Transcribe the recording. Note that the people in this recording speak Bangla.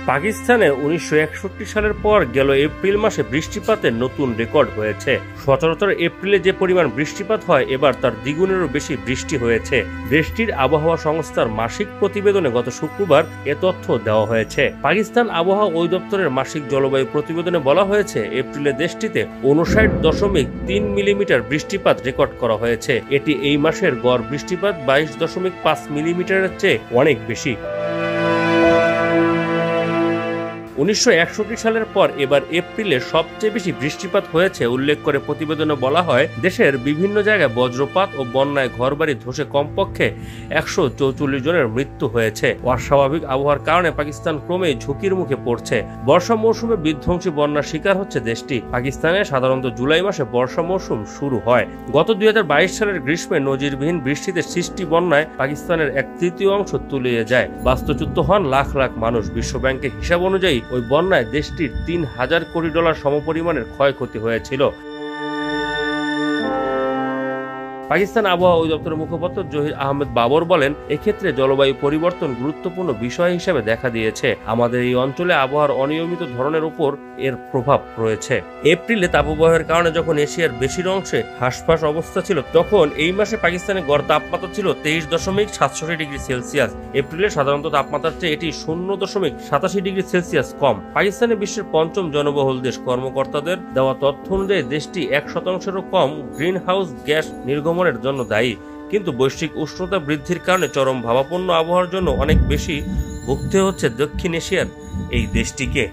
পাকিস্তানে 1961 সালের পর গেল এপ্রিল মাসে বৃষ্টিপাতের নতুন রেকর্ড হয়েছে। সচরাচর এপ্রিলে যে পরিমাণ বৃষ্টিপাত হয় এবার তার দ্বিগুণেরও বেশি বৃষ্টি হয়েছে। দেশটির আবহাওয়া সংস্থার মাসিক প্রতিবেদনে গত শুক্রবার এ তথ্য দেওয়া হয়েছে। পাকিস্তান আবহাওয়া অধিদপ্তরের মাসিক জলবায়ু প্রতিবেদনে বলা হয়েছে, এপ্রিলে দেশটিতে 59.3 মিলিমিটার বৃষ্টিপাত রেকর্ড করা হয়েছে। এটি এই মাসের গড় বৃষ্টিপাত 22.5 মিলিমিটারের চেয়ে অনেক বেশি। 1961 সালের পর এবার এপ্রিলে সবচেয়ে বেশি বৃষ্টিপাত হয়েছে উল্লেখ করে প্রতিবেদনে বলা হয়, দেশের বিভিন্ন জায়গায় বজ্রপাত ও বন্যায় ঘরবাড়ি ধসে কমপক্ষে 144 জনের মৃত্যু হয়েছে। অস্বাভাবিক আবহাওয়ার কারণে পাকিস্তান ক্রমেই ঝুঁকির মুখে পড়ছে। বর্ষা মৌসুমে বিধ্বংসী বন্যার শিকার হচ্ছে দেশটি। পাকিস্তানে সাধারণত জুলাই মাসে বর্ষা মৌসুম শুরু হয়। গত 2022 সালের গ্রীষ্মে নজিরবিহীন বৃষ্টিতে সৃষ্টি বন্যায় পাকিস্তানের 1/3 তলিয়ে যায়। বাস্তুচ্যুত হন লাখ লাখ মানুষ। বিশ্বব্যাংকের হিসাব অনুযায়ী ওই বন্যায় দেশটির $3000 কোটি সমপরিমাণের ক্ষয়ক্ষতি হয়েছিল। পাকিস্তান আবহাওয়া অধিদপ্তরের মুখপাত্র জহির আহমেদ বাবর বলেন, এক্ষেত্রে জলবায়ু পরিবর্তন গুরুত্বপূর্ণ বিষয় হিসেবে দেখা দিয়েছে। আমাদের এই অঞ্চলে আবহাওয়ার অনিয়মিত ধরনের উপর এর প্রভাব রয়েছে। এপ্রিলে তাপপ্রবাহের কারণে যখন এশিয়ার বেশির অংশে হাঁসফাঁস অবস্থা ছিল, তখন এই মাসে পাকিস্তানের গড় তাপমাত্রা ছিল 23.67 ডিগ্রি সেলসিয়াস। এপ্রিলে সাধারণত তাপমাত্রার চেয়ে এটি 0.87 ডিগ্রি সেলসিয়াস কম। পাকিস্তানে বিশ্বের 5ম জনবহুল দেশ। কর্মকর্তাদের দেওয়া তথ্য অনুযায়ী দেশটি 1%-এরও কম গ্রিন হাউস গ্যাস নির্গমনের জন্য দায়ী। কিন্তু বৈশ্বিক উষ্ণতা বৃদ্ধির কারণে চরম ভাবাপন্ন আবহাওয়ার জন্য অনেক বেশি ভুগতে হচ্ছে দক্ষিণ এশিয়ার এই দেশটিকে।